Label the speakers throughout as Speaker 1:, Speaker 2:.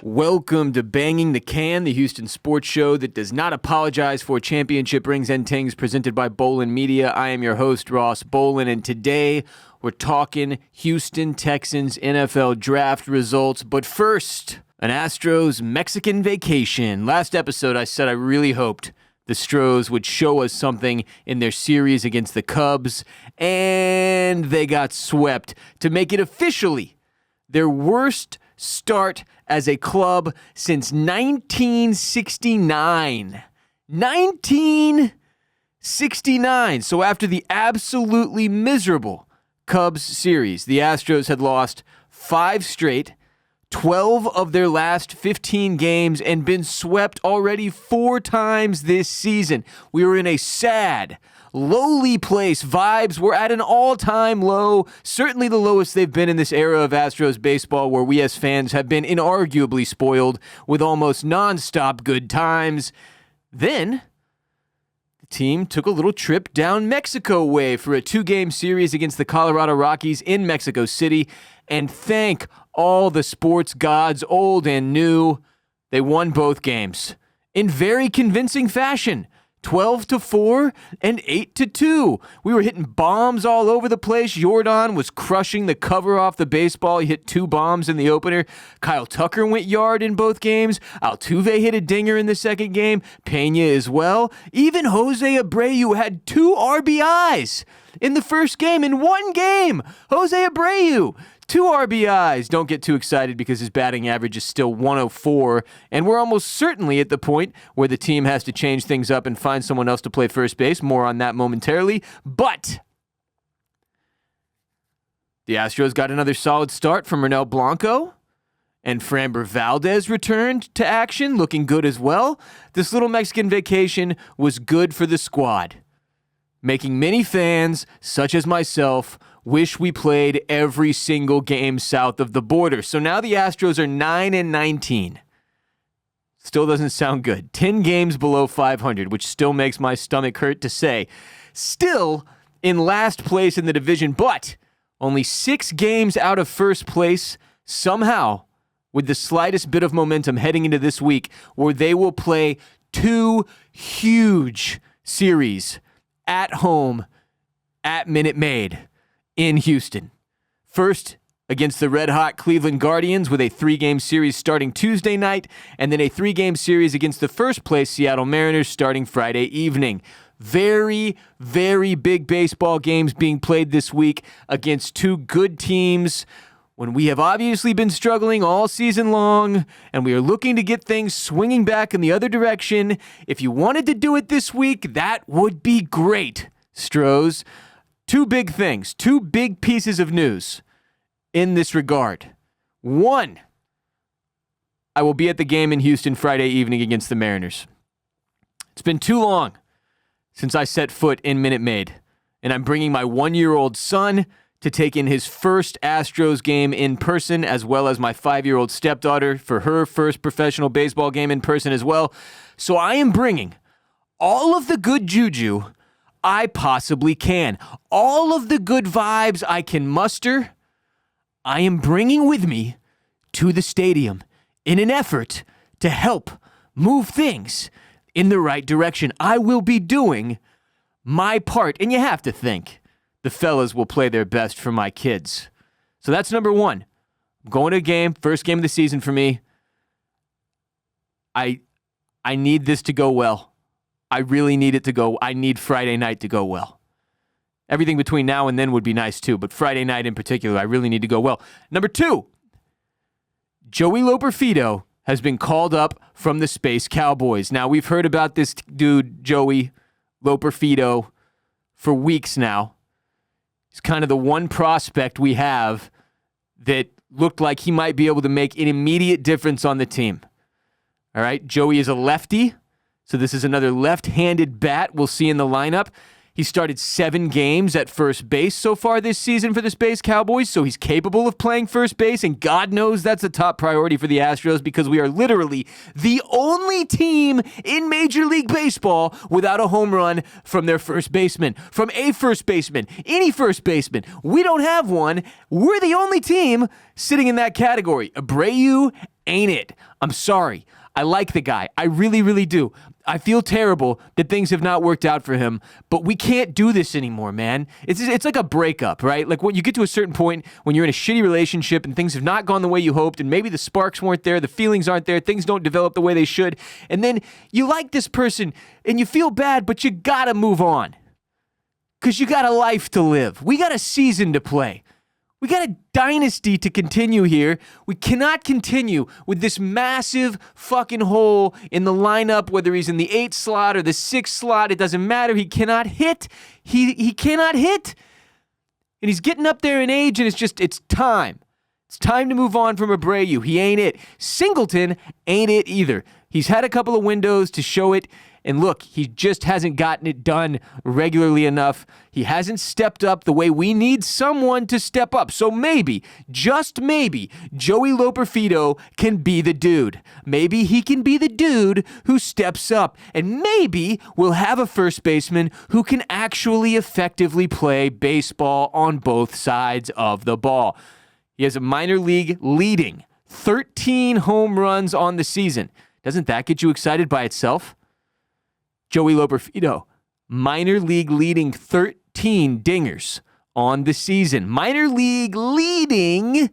Speaker 1: Welcome to Banging the Can, the Houston sports show that does not apologize for championship rings and tings, presented by Bolen Media. I am your host, Ross Bolen, and today we're talking Houston Texans NFL draft results. But first, an Astros Mexican vacation. Last episode, I said I really hoped the Astros would show us something in their series against the Cubs, and they got swept to make it officially their worst start as a club since 1969. 1969. So after the absolutely miserable Cubs series, the Astros had lost 5 straight, 12 of their last 15 games, and been swept already 4 times this season. We were in a sad, lowly place. Vibes were at an all-time low, certainly the lowest they've been in this era of Astros baseball, where we as fans have been inarguably spoiled with almost non-stop good times. Then the team took a little trip down Mexico way for a 2-game series against the Colorado Rockies in Mexico City, and thank all the sports gods, old and new, they won both games in very convincing fashion. 12-4 and 8-2. We were hitting bombs all over the place. Jordan was crushing the cover off the baseball. He hit 2 bombs in the opener. Kyle Tucker went yard in both games. Altuve hit a dinger in the second game. Pena as well. Even Jose Abreu had 2 RBIs in the first game. In one game, Jose Abreu, 2 RBIs. Don't get too excited because his batting average is still 104, and we're almost certainly at the point where the team has to change things up and find someone else to play first base. More on that momentarily. But the Astros got another solid start from Ronel Blanco, and Framber Valdez returned to action, looking good as well. This little Mexican vacation was good for the squad, making many fans, such as myself, wish we played every single game south of the border. So now the Astros are 9-19. Still doesn't sound good. 10 games below 500, which still makes my stomach hurt to say. Still in last place in the division, but only 6 games out of first place, somehow, with the slightest bit of momentum heading into this week, where they will play 2 huge series at home at Minute Maid in Houston. First, against the red-hot Cleveland Guardians with a 3-game series starting Tuesday night, and then a 3-game series against the first-place Seattle Mariners starting Friday evening. Very, very big baseball games being played this week against 2 good teams when we have obviously been struggling all season long, and we are looking to get things swinging back in the other direction. If you wanted to do it this week, that would be great, Stros. 2 big things, 2 big pieces of news in this regard. 1, I will be at the game in Houston Friday evening against the Mariners. It's been too long since I set foot in Minute Maid, and I'm bringing my 1-year-old son to take in his first Astros game in person, as well as my 5-year-old stepdaughter for her first professional baseball game in person as well. So I am bringing all of the good juju I possibly can. All of the good vibes I can muster, I am bringing with me to the stadium in an effort to help move things in the right direction. I will be doing my part, and you have to think the fellas will play their best for my kids. So that's number 1. I'm going to a game, first game of the season for me. I need this to go well. I really need it to go. I need Friday night to go well. Everything between now and then would be nice too, but Friday night in particular, I really need to go well. Number 2, Joey Loperfido has been called up from the Space Cowboys. Now, we've heard about this dude, Joey Loperfido, for weeks now. He's kind of the one prospect we have that looked like he might be able to make an immediate difference on the team. All right, Joey is a lefty. So this is another left-handed bat we'll see in the lineup. He started 7 games at first base so far this season for the Space Cowboys, so he's capable of playing first base, and God knows that's a top priority for the Astros because we are literally the only team in Major League Baseball without a home run from their first baseman, from a first baseman, any first baseman. We don't have one. We're the only team sitting in that category. Abreu ain't it. I'm sorry. I like the guy. I really, really do. I feel terrible that things have not worked out for him, but we can't do this anymore, man. It's like a breakup, right? Like when you get to a certain point when you're in a shitty relationship and things have not gone the way you hoped, and maybe the sparks weren't there, the feelings aren't there, things don't develop the way they should, and then you like this person and you feel bad, but you gotta move on. Because you got a life to live. We got a season to play. We got a dynasty to continue here. We cannot continue with this massive fucking hole in the lineup, whether he's in the 8th slot or the 6th slot. It doesn't matter. He cannot hit. He cannot hit. And he's getting up there in age, and it's time. It's time to move on from Abreu. He ain't it. Singleton ain't it either. He's had a couple of windows to show it. And look, he just hasn't gotten it done regularly enough. He hasn't stepped up the way we need someone to step up. So maybe, just maybe, Joey Loperfido can be the dude. Maybe he can be the dude who steps up. And maybe we'll have a first baseman who can actually effectively play baseball on both sides of the ball. He has a minor league leading 13 home runs on the season. Doesn't that get you excited by itself? Joey Loperfido, minor league leading 13 dingers on the season. Minor league leading,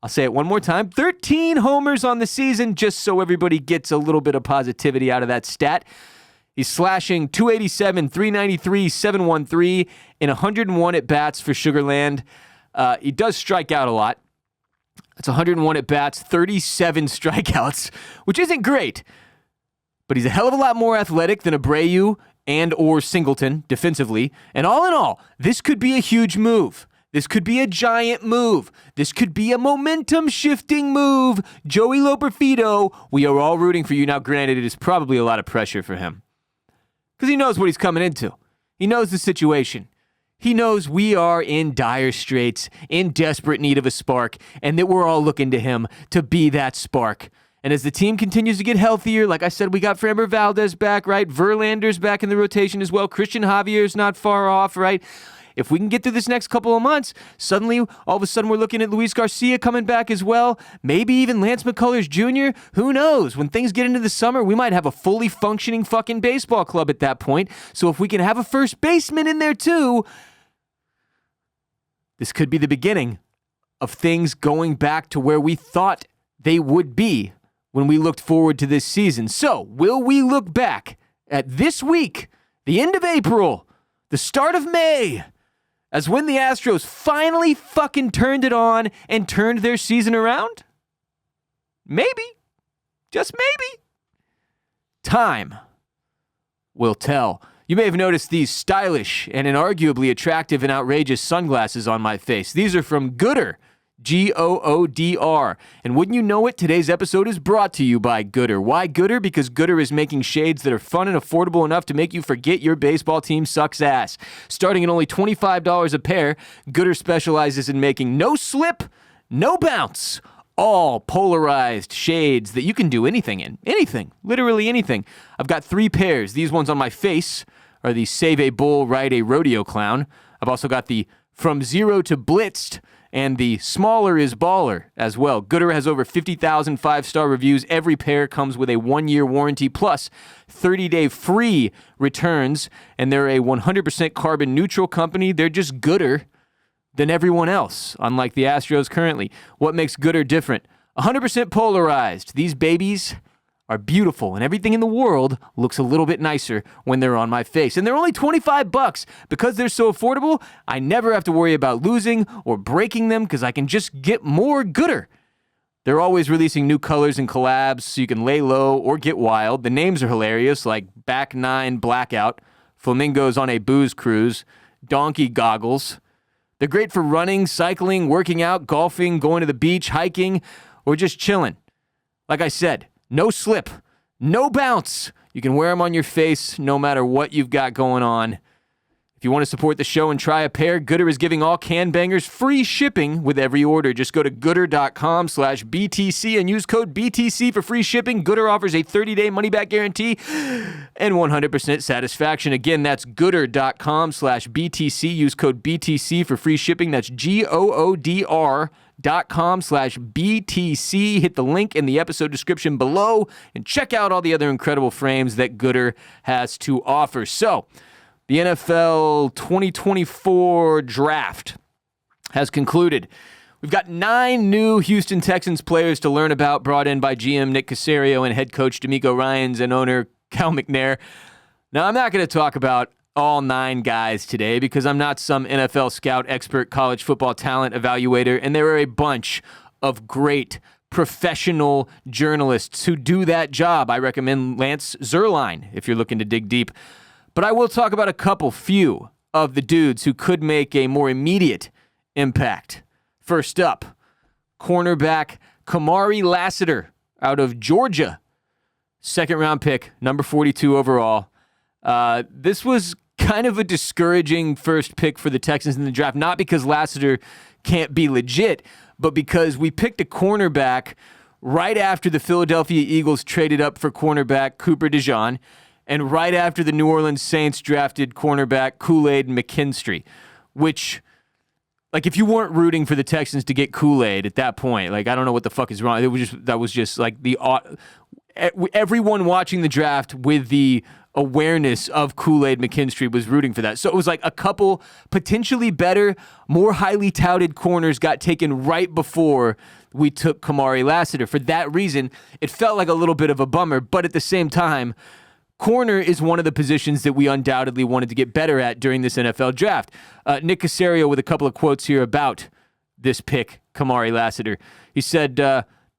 Speaker 1: I'll say it one more time, 13 homers on the season, just so everybody gets a little bit of positivity out of that stat. He's slashing 287, 393, 713 in 101 at-bats for Sugarland. He does strike out a lot. That's 101 at-bats, 37 strikeouts, which isn't great. But he's a hell of a lot more athletic than Abreu and or Singleton defensively. And all in all, this could be a huge move. This could be a giant move. This could be a momentum-shifting move. Joey Loperfido, we are all rooting for you. Now, granted, it is probably a lot of pressure for him. Because he knows what he's coming into. He knows the situation. He knows we are in dire straits, in desperate need of a spark, and that we're all looking to him to be that spark. And as the team continues to get healthier, like I said, we got Framber Valdez back, right? Verlander's back in the rotation as well. Christian Javier's not far off, right? If we can get through this next couple of months, suddenly, all of a sudden, we're looking at Luis Garcia coming back as well. Maybe even Lance McCullers Jr. Who knows? When things get into the summer, we might have a fully functioning fucking baseball club at that point. So if we can have a first baseman in there too, this could be the beginning of things going back to where we thought they would be when we looked forward to this season. So, will we look back at this week, the end of April, the start of May, as when the Astros finally fucking turned it on and turned their season around? Maybe. Just maybe. Time will tell. You may have noticed these stylish and inarguably attractive and outrageous sunglasses on my face. These are from Goodr. Goodr. And wouldn't you know it, today's episode is brought to you by Goodr. Why Goodr? Because Goodr is making shades that are fun and affordable enough to make you forget your baseball team sucks ass. Starting at only $25 a pair, Goodr specializes in making no slip, no bounce, all polarized shades that you can do anything in. Anything. Literally anything. I've got 3 pairs. These ones on my face are the Save a Bull, Ride a Rodeo Clown. I've also got the From Zero to Blitzed and the Smaller is Baller as well. Goodr has over 50,000 5-star reviews. Every pair comes with a 1-year warranty plus 30-day free returns. And they're a 100% carbon neutral company. They're just gooder than everyone else, unlike the Astros currently. What makes Goodr different? 100% polarized. These babies are beautiful, and everything in the world looks a little bit nicer when they're on my face. And they're only $25. Because they're so affordable, I never have to worry about losing or breaking them because I can just get more Goodr. They're always releasing new colors and collabs so you can lay low or get wild. The names are hilarious, like Back 9 Blackout, Flamingos on a Booze Cruise, Donkey Goggles. They're great for running, cycling, working out, golfing, going to the beach, hiking, or just chilling. Like I said, no slip, no bounce. You can wear them on your face no matter what you've got going on. If you want to support the show and try a pair, Goodr is giving all can bangers free shipping with every order. Just go to goodr.com/BTC and use code BTC for free shipping. Goodr offers a 30-day money-back guarantee and 100% satisfaction. Again, that's goodr.com/BTC. Use code BTC for free shipping. That's GOODR.com/BTC. Hit the link in the episode description below and check out all the other incredible frames that Goodr has to offer. So, the NFL 2024 draft has concluded. We've got 9 new Houston Texans players to learn about, brought in by GM Nick Caserio and head coach DeMeco Ryans and owner Cal McNair. Now, I'm not going to talk about all 9 guys today because I'm not some NFL scout expert, college football talent evaluator, and there are a bunch of great professional journalists who do that job. I recommend Lance Zierlein if you're looking to dig deep. But I will talk about a few of the dudes who could make a more immediate impact. First up, cornerback Kamari Lassiter out of Georgia. Second-round pick, number 42 overall. This was kind of a discouraging first pick for the Texans in the draft, not because Lassiter can't be legit, but because we picked a cornerback right after the Philadelphia Eagles traded up for cornerback Cooper DeJean, and right after the New Orleans Saints drafted cornerback Kool-Aid McKinstry, which, like, if you weren't rooting for the Texans to get Kool-Aid at that point, like, I don't know what the fuck is wrong. That was just like everyone watching the draft with the awareness of Kool-Aid McKinstry was rooting for that. So it was like a couple potentially better, more highly touted corners got taken right before we took Kamari Lassiter. For that reason, it felt like a little bit of a bummer, but at the same time, corner is one of the positions that we undoubtedly wanted to get better at during this NFL draft. Nick Caserio with a couple of quotes here about this pick, Kamari Lassiter. He said,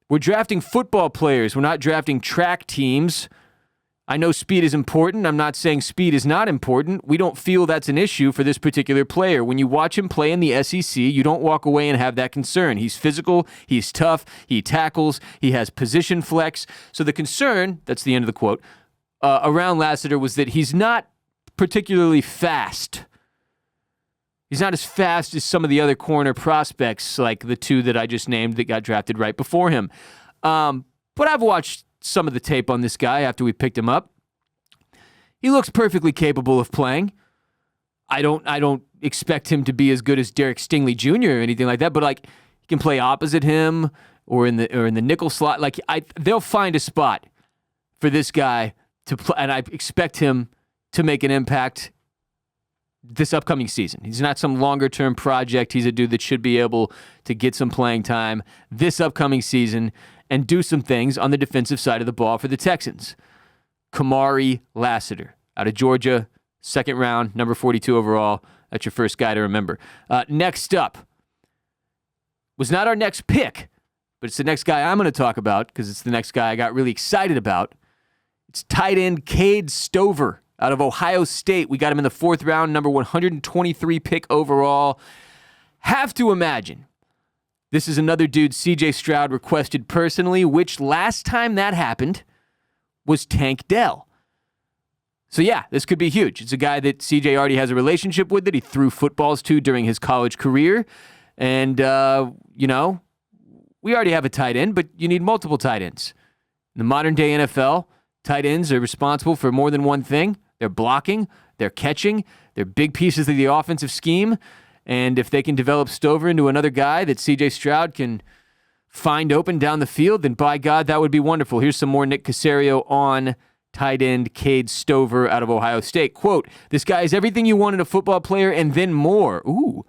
Speaker 1: we're drafting football players. We're not drafting track teams. I know speed is important. I'm not saying speed is not important. We don't feel that's an issue for this particular player. When you watch him play in the SEC, you don't walk away and have that concern. He's physical. He's tough. He tackles. He has position flex. So the concern, that's the end of the quote, around Lassiter was that he's not particularly fast. He's not as fast as some of the other corner prospects, like the 2 that I just named that got drafted right before him. But I've watched some of the tape on this guy after we picked him up. He looks perfectly capable of playing. I don't expect him to be as good as Derek Stingley Jr. or anything like that, but like he can play opposite him or in the nickel slot. Like they'll find a spot for this guy to play, and I expect him to make an impact this upcoming season. He's not some longer-term project. He's a dude that should be able to get some playing time this upcoming season and do some things on the defensive side of the ball for the Texans. Kamari Lassiter out of Georgia, second round, number 42 overall. That's your first guy to remember. Next up was not our next pick, but it's the next guy I'm going to talk about because it's the next guy I got really excited about. It's tight end Kade Stover out of Ohio State. We got him in the 4th round, number 123 pick overall. Have to imagine this is another dude C.J. Stroud requested personally, which last time that happened was Tank Dell. So yeah, this could be huge. It's a guy that C.J. already has a relationship with that he threw footballs to during his college career. And, we already have a tight end, but you need multiple tight ends. In the modern day NFL, tight ends are responsible for more than one thing. They're blocking, they're catching, they're big pieces of the offensive scheme. And if they can develop Stover into another guy that C.J. Stroud can find open down the field, then by God, that would be wonderful. Here's some more Nick Caserio on tight end Kade Stover out of Ohio State. Quote, this guy is everything you want in a football player and then more. Ooh,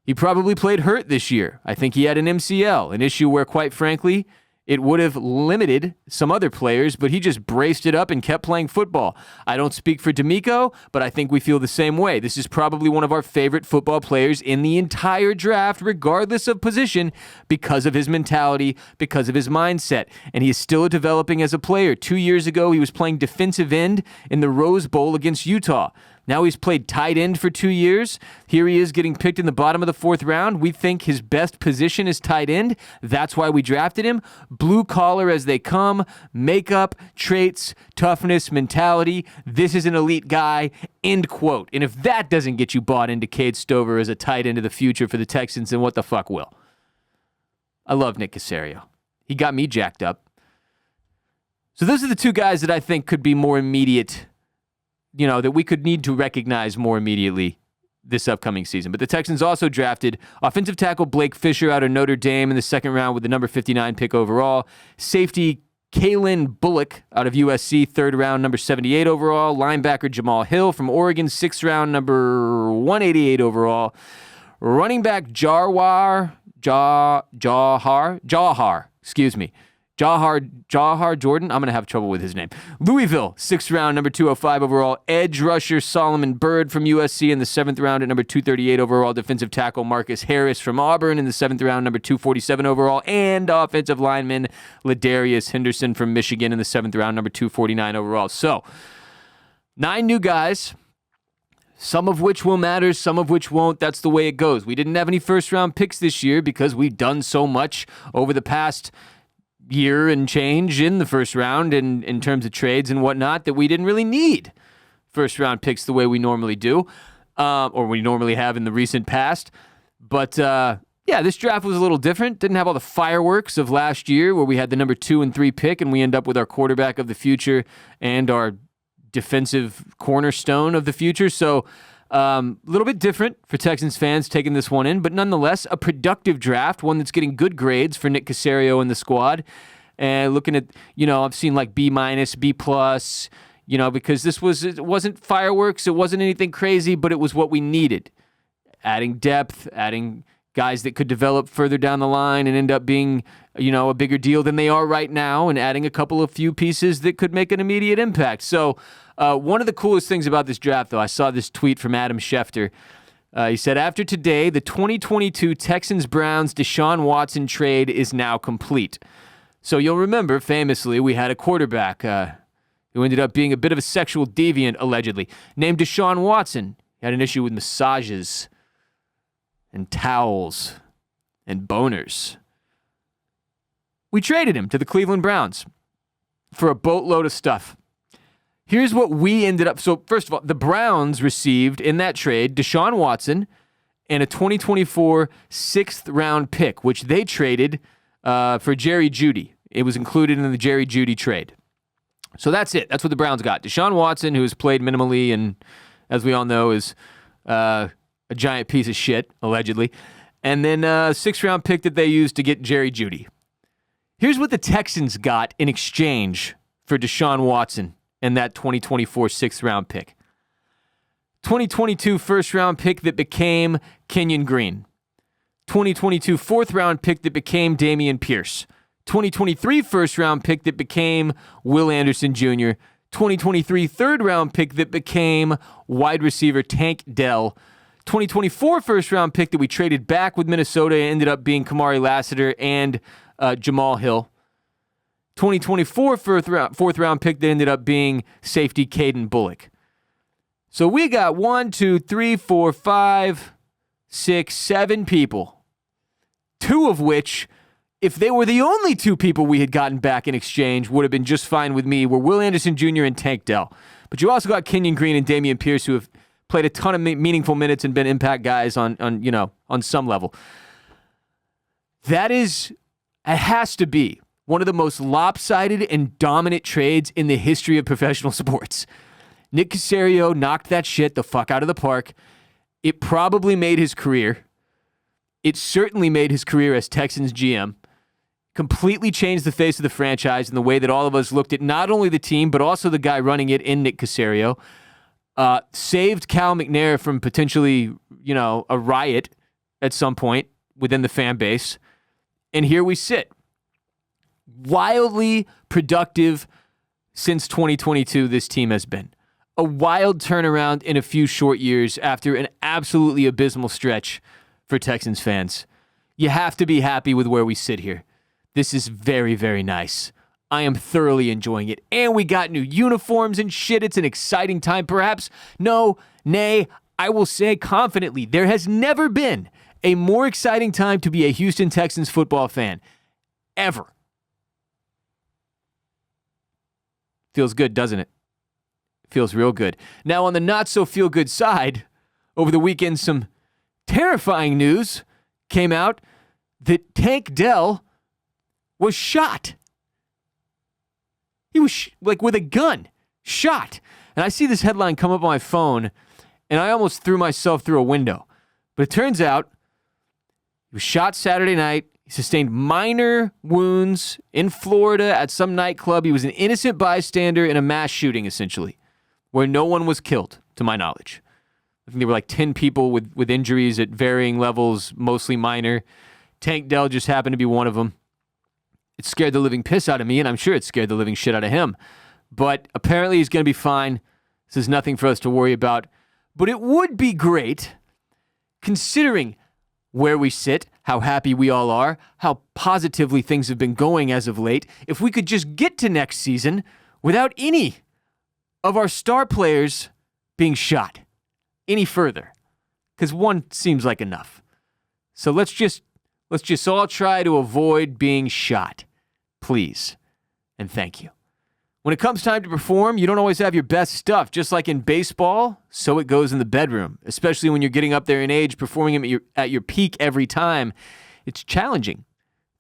Speaker 1: he probably played hurt this year. I think he had an MCL, an issue where, quite frankly, it would have limited some other players, but he just braced it up and kept playing football. I don't speak for DeMeco, but I think we feel the same way. This is probably one of our favorite football players in the entire draft, regardless of position, because of his mentality, because of his mindset. And he is still developing as a player. 2 years ago, he was playing defensive end in the Rose Bowl against Utah. Now he's played tight end for 2 years. Here he is getting picked in the bottom of the 4th round. We think his best position is tight end. That's why we drafted him. Blue collar as they come. Makeup, traits, toughness, mentality. This is an elite guy. End quote. And if that doesn't get you bought into Kade Stover as a tight end of the future for the Texans, then what the fuck will? I love Nick Caserio. He got me jacked up. So those are the 2 guys that I think could be more immediate, that we could need to recognize more immediately this upcoming season. But the Texans also drafted offensive tackle Blake Fisher out of Notre Dame in the 2nd round with the number 59 pick overall. Safety Kalen Bullock out of USC, 3rd round, number 78 overall. Linebacker Jamal Hill from Oregon, 6th round, number 188 overall. Running back Jawhar Jordan. I'm going to have trouble with his name. Louisville, 6th round, number 205 overall. Edge rusher Solomon Byrd from USC in the 7th round at number 238 overall. Defensive tackle Marcus Harris from Auburn in the 7th round, number 247 overall. And offensive lineman Ladarius Henderson from Michigan in the 7th round, number 249 overall. So, 9 new guys, some of which will matter, some of which won't. That's the way it goes. We didn't have any first-round picks this year because we've done so much over the past year and change in the first round and in terms of trades and whatnot that we didn't really need first round picks the way we normally do, or we normally have in the recent past. But this draft was a little different. Didn't have all the fireworks of last year where we had the number 2 and 3 pick and we end up with our quarterback of the future and our defensive cornerstone of the future. So a little bit different for Texans fans taking this one in, but nonetheless, a productive draft, one that's getting good grades for Nick Caserio and the squad. And looking at, I've seen like B-, B+, because it wasn't fireworks, it wasn't anything crazy, but it was what we needed. Adding depth, adding guys that could develop further down the line and end up being, a bigger deal than they are right now, and adding a couple of few pieces that could make an immediate impact. So one of the coolest things about this draft, though, I saw this tweet from Adam Schefter. He said, after today, the 2022 Texans-Browns Deshaun Watson trade is now complete. So you'll remember, famously, we had a quarterback who ended up being a bit of a sexual deviant, allegedly, named Deshaun Watson. He had an issue with massages and towels and boners. We traded him to the Cleveland Browns for a boatload of stuff. Here's what we ended up. So first of all, the Browns received in that trade Deshaun Watson and a 2024 6th round pick, which they traded for Jerry Jeudy. It was included in the Jerry Jeudy trade. So that's it. That's what the Browns got. Deshaun Watson, who has played minimally and, as we all know, is a giant piece of shit, allegedly. And then a 6th round pick that they used to get Jerry Jeudy. Here's what the Texans got in exchange for Deshaun Watson and that 2024 6th round pick. 2022 1st round pick that became Kenyon Green. 2022 4th round pick that became Dameon Pierce. 2023 1st round pick that became Will Anderson Jr. 2023 3rd round pick that became wide receiver Tank Dell. 2024 1st round pick that we traded back with Minnesota and ended up being Kamari Lassiter and Jamal Hill. 2024 4th round pick that ended up being safety Kade Bullock. So we got 1, 2, 3, 4, 5, 6, 7 people. 2 of which, if they were the only 2 people we had gotten back in exchange, would have been just fine with me, were Will Anderson Jr. and Tank Dell. But you also got Kenyon Green and Dameon Pierce, who have played a ton of meaningful minutes and been impact guys on some level. It has to be one of the most lopsided and dominant trades in the history of professional sports. Nick Caserio knocked that shit the fuck out of the park. It probably made his career. It certainly made his career as Texans GM. Completely changed the face of the franchise in the way that all of us looked at not only the team, but also the guy running it in Nick Caserio. Saved Cal McNair from potentially, a riot at some point within the fan base. And here we sit. Wildly productive since 2022 this team has been. A wild turnaround in a few short years after an absolutely abysmal stretch for Texans fans. You have to be happy with where we sit here. This is very, very nice. I am thoroughly enjoying it. And we got new uniforms and shit. It's an exciting time. Perhaps, I will say confidently, there has never been a more exciting time to be a Houston Texans football fan. Ever. Feels good, doesn't it? Feels real good. Now, on the not-so-feel-good side, over the weekend, some terrifying news came out that Tank Dell was shot. He was, with a gun, shot. And I see this headline come up on my phone, and I almost threw myself through a window. But it turns out he was shot Saturday night. He sustained minor wounds in Florida at some nightclub. He was an innocent bystander in a mass shooting, essentially, where no one was killed, to my knowledge. I think there were 10 people with injuries at varying levels, mostly minor. Tank Dell just happened to be one of them. It scared the living piss out of me, and I'm sure it scared the living shit out of him. But apparently he's going to be fine. This is nothing for us to worry about. But it would be great, considering where we sit, how happy we all are, how positively things have been going as of late, if we could just get to next season without any of our star players being shot any further. Because one seems like enough. So let's just all try to avoid being shot. Please. And thank you. When it comes time to perform, you don't always have your best stuff. Just like in baseball, so it goes in the bedroom. Especially when you're getting up there in age, performing at your peak every time. It's challenging.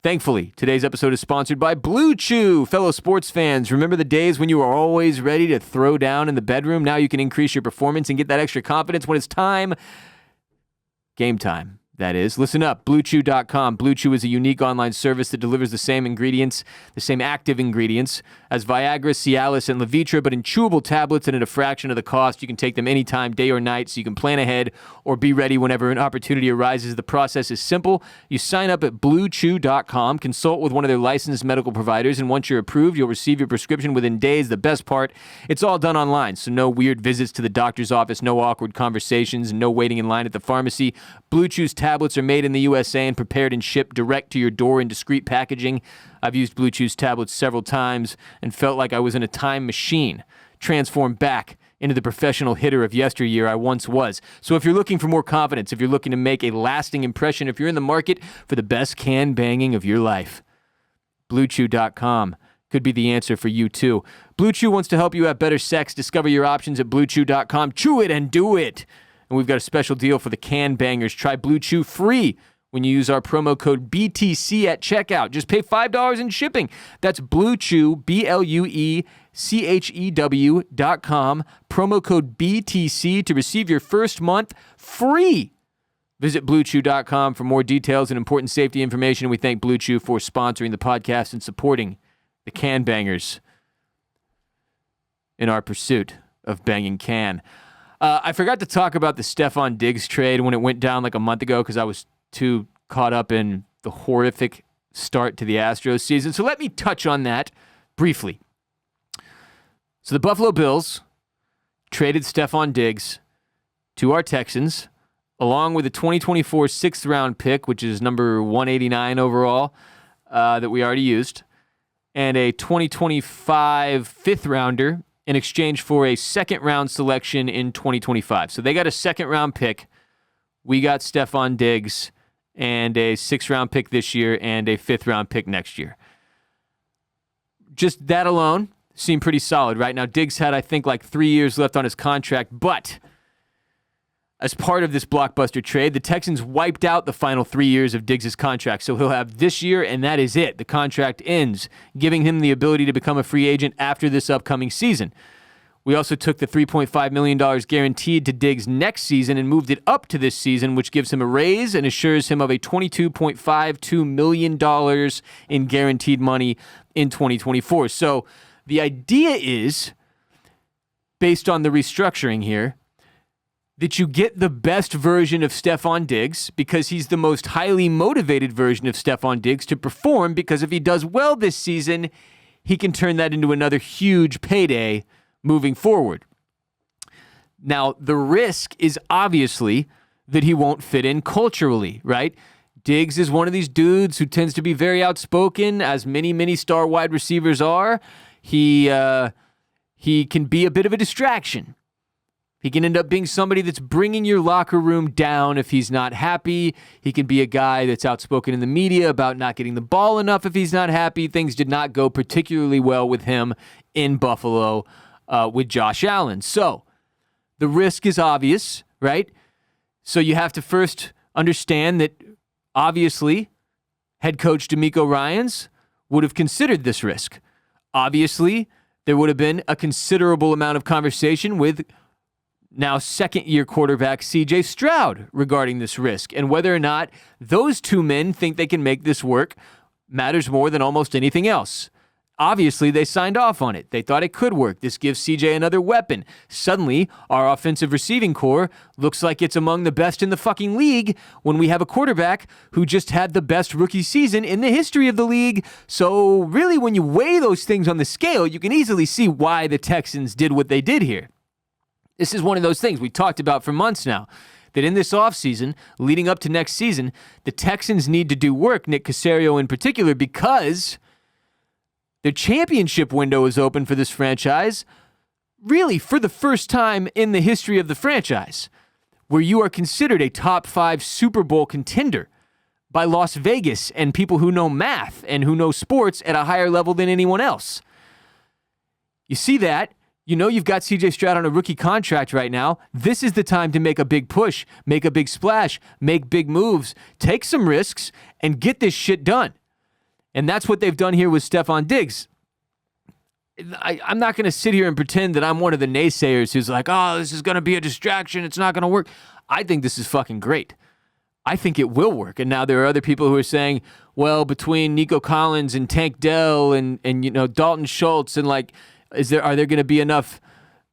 Speaker 1: Thankfully, today's episode is sponsored by BlueChew. Fellow sports fans, remember the days when you were always ready to throw down in the bedroom? Now you can increase your performance and get that extra confidence when it's time. Game time. That is. Listen up, BlueChew.com. BlueChew is a unique online service that delivers the same ingredients, the same active ingredients as Viagra, Cialis, and Levitra, but in chewable tablets and at a fraction of the cost. You can take them anytime, day or night, so you can plan ahead or be ready whenever an opportunity arises. The process is simple. You sign up at BlueChew.com, consult with one of their licensed medical providers, and once you're approved, you'll receive your prescription within days. The best part, it's all done online, so no weird visits to the doctor's office, no awkward conversations, and no waiting in line at the pharmacy. BlueChew's tablets are made in the USA and prepared and shipped direct to your door in discreet packaging. I've used BlueChew's tablets several times and felt like I was in a time machine, transformed back into the professional hitter of yesteryear I once was. So if you're looking for more confidence, if you're looking to make a lasting impression, if you're in the market for the best can banging of your life, BlueChew.com could be the answer for you too. BlueChew wants to help you have better sex. Discover your options at BlueChew.com. Chew it and do it. And we've got a special deal for the can bangers. Try BlueChew free when you use our promo code BTC at checkout. Just pay $5 in shipping. That's BlueChew, BlueChew.com. Promo code BTC to receive your first month free. Visit BlueChew.com for more details and important safety information. We thank BlueChew for sponsoring the podcast and supporting the can bangers in our pursuit of banging can. I forgot to talk about the Stefon Diggs trade when it went down a month ago because I was too caught up in the horrific start to the Astros season. So let me touch on that briefly. So the Buffalo Bills traded Stefon Diggs to our Texans, along with a 2024 sixth-round pick, which is number 189 overall, that we already used, and a 2025 fifth-rounder in exchange for a second-round selection in 2025. So they got a second-round pick. We got Stefon Diggs and a sixth-round pick this year and a fifth-round pick next year. Just that alone seemed pretty solid, right? Now, Diggs had, I think, 3 years left on his contract, but as part of this blockbuster trade, the Texans wiped out the final 3 years of Diggs' contract, so he'll have this year, and that is it. The contract ends, giving him the ability to become a free agent after this upcoming season. We also took the $3.5 million guaranteed to Diggs next season and moved it up to this season, which gives him a raise and assures him of a $22.52 million in guaranteed money in 2024. So the idea is, based on the restructuring here, that you get the best version of Stefon Diggs because he's the most highly motivated version of Stefon Diggs to perform, because if he does well this season, he can turn that into another huge payday moving forward. Now, the risk is obviously that he won't fit in culturally, right? Diggs is one of these dudes who tends to be very outspoken, as many star wide receivers are. He can be a bit of a distraction. He can end up being somebody that's bringing your locker room down if he's not happy. He can be a guy that's outspoken in the media about not getting the ball enough if he's not happy. Things did not go particularly well with him in Buffalo with Josh Allen. So the risk is obvious, right? So you have to first understand that obviously head coach DeMeco Ryans would have considered this risk. Obviously, there would have been a considerable amount of conversation with now second-year quarterback C.J. Stroud regarding this risk, and whether or not those two men think they can make this work matters more than almost anything else. Obviously, they signed off on it. They thought it could work. This gives C.J. another weapon. Suddenly, our offensive receiving core looks like it's among the best in the fucking league when we have a quarterback who just had the best rookie season in the history of the league. So really, when you weigh those things on the scale, you can easily see why the Texans did what they did here. This is one of those things we talked about for months now, that in this offseason, leading up to next season, the Texans need to do work, Nick Caserio in particular, because the championship window is open for this franchise, really for the first time in the history of the franchise, where you are considered a top 5 Super Bowl contender by Las Vegas and people who know math and who know sports at a higher level than anyone else. You see that? You know you've got C.J. Stroud on a rookie contract right now. This is the time to make a big push, make a big splash, make big moves, take some risks, and get this shit done. And that's what they've done here with Stefon Diggs. I'm not going to sit here and pretend that I'm one of the naysayers who's like, oh, this is going to be a distraction. It's not going to work. I think this is fucking great. I think it will work. And now there are other people who are saying, well, between Nico Collins and Tank Dell and you know Dalton Schultz and like, are there going to be enough?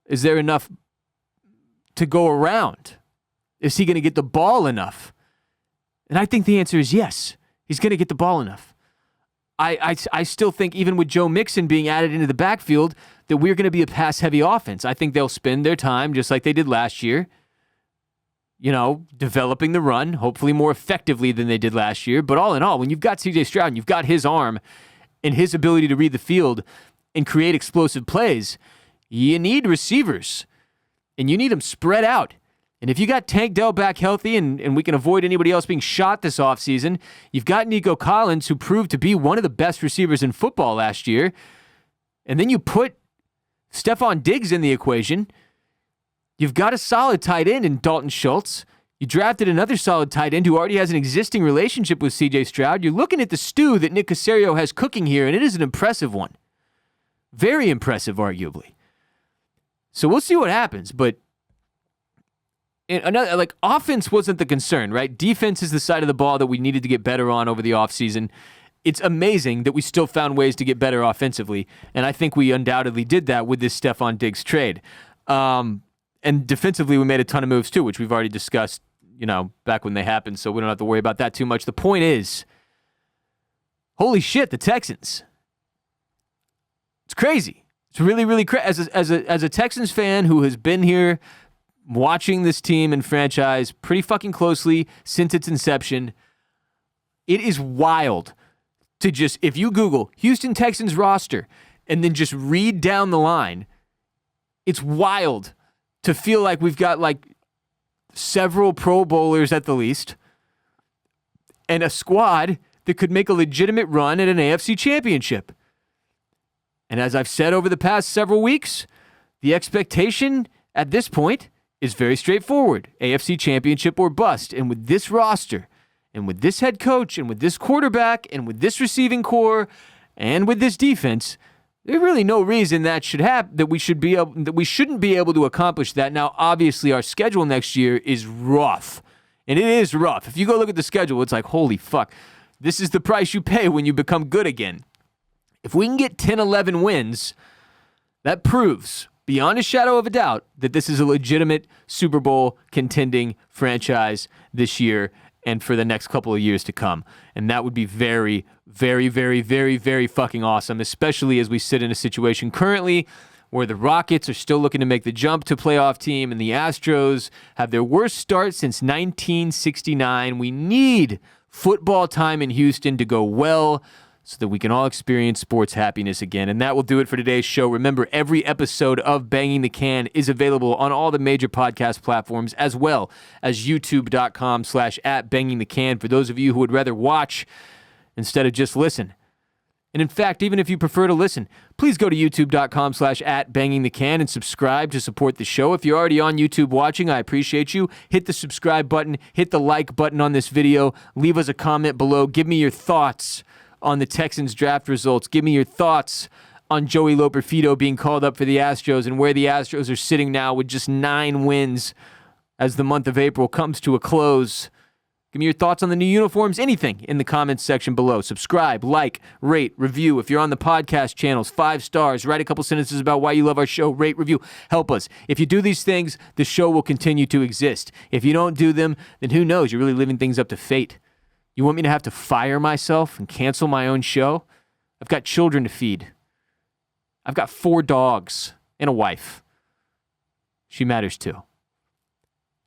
Speaker 1: Is there enough to go around? Is he going to get the ball enough? And I think the answer is yes. He's going to get the ball enough. I still think even with Joe Mixon being added into the backfield that we're going to be a pass-heavy offense. I think they'll spend their time just like they did last year, you know, developing the run, hopefully more effectively than they did last year. But all in all, when you've got C.J. Stroud and you've got his arm and his ability to read the field and create explosive plays, you need receivers, and you need them spread out. And if you got Tank Dell back healthy and we can avoid anybody else being shot this offseason, you've got Nico Collins, who proved to be one of the best receivers in football last year, and then you put Stefon Diggs in the equation, you've got a solid tight end in Dalton Schultz. You drafted another solid tight end who already has an existing relationship with C.J. Stroud. You're looking at the stew that Nick Caserio has cooking here, and it is an impressive one. Very impressive, arguably. So we'll see what happens, but offense wasn't the concern, right? Defense is the side of the ball that we needed to get better on over the offseason. It's amazing that we still found ways to get better offensively, and I think we undoubtedly did that with this Stefon Diggs trade. And defensively, we made a ton of moves too, which we've already discussed, you know, back when they happened, so we don't have to worry about that too much. The point is, holy shit, the Texans. It's crazy. It's really, really crazy. As a Texans fan who has been here watching this team and franchise pretty fucking closely since its inception, it is wild to just, if you Google Houston Texans roster and then just read down the line, it's wild to feel like we've got like several Pro Bowlers at the least and a squad that could make a legitimate run at an AFC championship. And as I've said over the past several weeks, the expectation at this point is very straightforward. AFC championship or bust. And with this roster, and with this head coach, and with this quarterback, and with this receiving core, and with this defense, there's really no reason that should happen, that we shouldn't be able to accomplish that. Now, obviously, our schedule next year is rough. And it is rough. If you go look at the schedule, it's like, holy fuck. This is the price you pay when you become good again. If we can get 10, 11 wins, that proves, beyond a shadow of a doubt, that this is a legitimate Super Bowl contending franchise this year and for the next couple of years to come. And that would be very, very, very, very, very fucking awesome, especially as we sit in a situation currently where the Rockets are still looking to make the jump to playoff team and the Astros have their worst start since 1969. We need football time in Houston to go well so that we can all experience sports happiness again. And that will do it for today's show. Remember, every episode of Banging the Can is available on all the major podcast platforms, as well as youtube.com/@bangingthecan for those of you who would rather watch instead of just listen. And in fact, even if you prefer to listen, please go to youtube.com/@bangingthecan and subscribe to support the show. If you're already on YouTube watching, I appreciate you. Hit the subscribe button, hit the like button on this video, leave us a comment below, give me your thoughts on the Texans draft results, give me your thoughts on Joey Loperfido being called up for the Astros and where the Astros are sitting now with just 9 wins as the month of April comes to a close. Give me your thoughts on the new uniforms, anything in the comments section below. Subscribe, like, rate, review. If you're on the podcast channels, 5 stars. Write a couple sentences about why you love our show. Rate, review. Help us. If you do these things, the show will continue to exist. If you don't do them, then who knows? You're really living things up to fate. You want me to have to fire myself and cancel my own show? I've got children to feed. I've got 4 dogs and a wife. She matters too.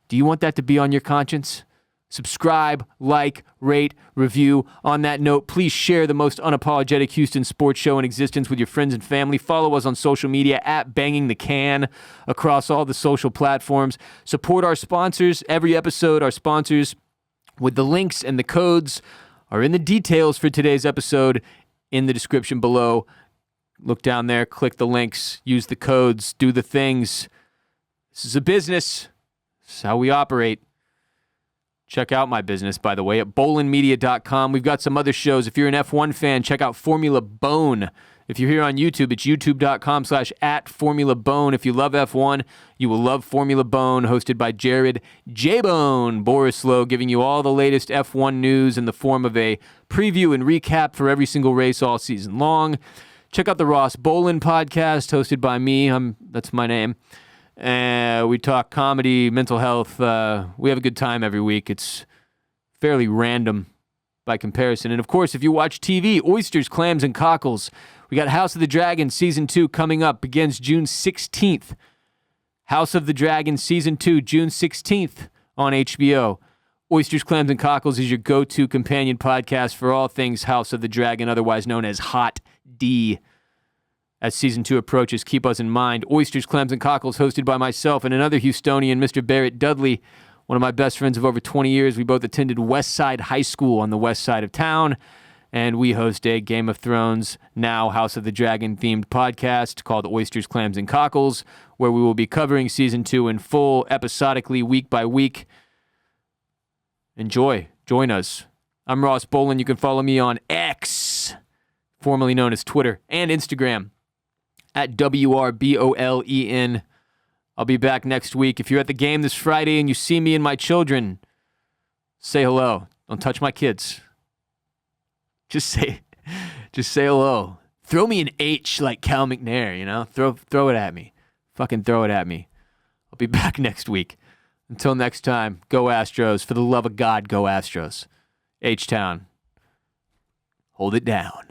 Speaker 1: Do you want that to be on your conscience? Subscribe, like, rate, review. On that note, please share the most unapologetic Houston sports show in existence with your friends and family. Follow us on social media @BangingTheCan across all the social platforms. Support our sponsors. Every episode, our sponsors with the links and the codes are in the details for today's episode in the description below. Look down there, click the links, use the codes, do the things. This is a business. This is how we operate. Check out my business, by the way, at bolenmedia.com. We've got some other shows. If you're an F1 fan, check out Formula Bone. If you're here on YouTube, it's youtube.com/@FormulaBone. If you love F1, you will love Formula Bone, hosted by Jared J-Bone Borislow, giving you all the latest F1 news in the form of a preview and recap for every single race all season long. Check out the Ross Bolen podcast, hosted by me. That's my name. We talk comedy, mental health. We have a good time every week. It's fairly random by comparison. And of course, if you watch TV, Oysters, Clams, and Cockles. We got House of the Dragon Season 2 coming up. Begins June 16th. House of the Dragon Season 2, June 16th on HBO. Oysters, Clams, and Cockles is your go-to companion podcast for all things House of the Dragon, otherwise known as Hot D. As Season 2 approaches, keep us in mind. Oysters, Clams, and Cockles, hosted by myself and another Houstonian, Mr. Barrett Dudley, one of my best friends of over 20 years. We both attended Westside High School on the west side of town, and we host a Game of Thrones, now House of the Dragon-themed podcast called Oysters, Clams, and Cockles, where we will be covering Season 2 in full, episodically, week by week. Enjoy. Join us. I'm Ross Bolen. You can follow me on X, formerly known as Twitter, and Instagram, @WRBOLEN. I'll be back next week. If you're at the game this Friday and you see me and my children, say hello. Don't touch my kids. Just say hello. Throw me an H like Cal McNair, you know? Throw it at me. Fucking throw it at me. I'll be back next week. Until next time, go Astros. For the love of God, go Astros. H-Town. Hold it down.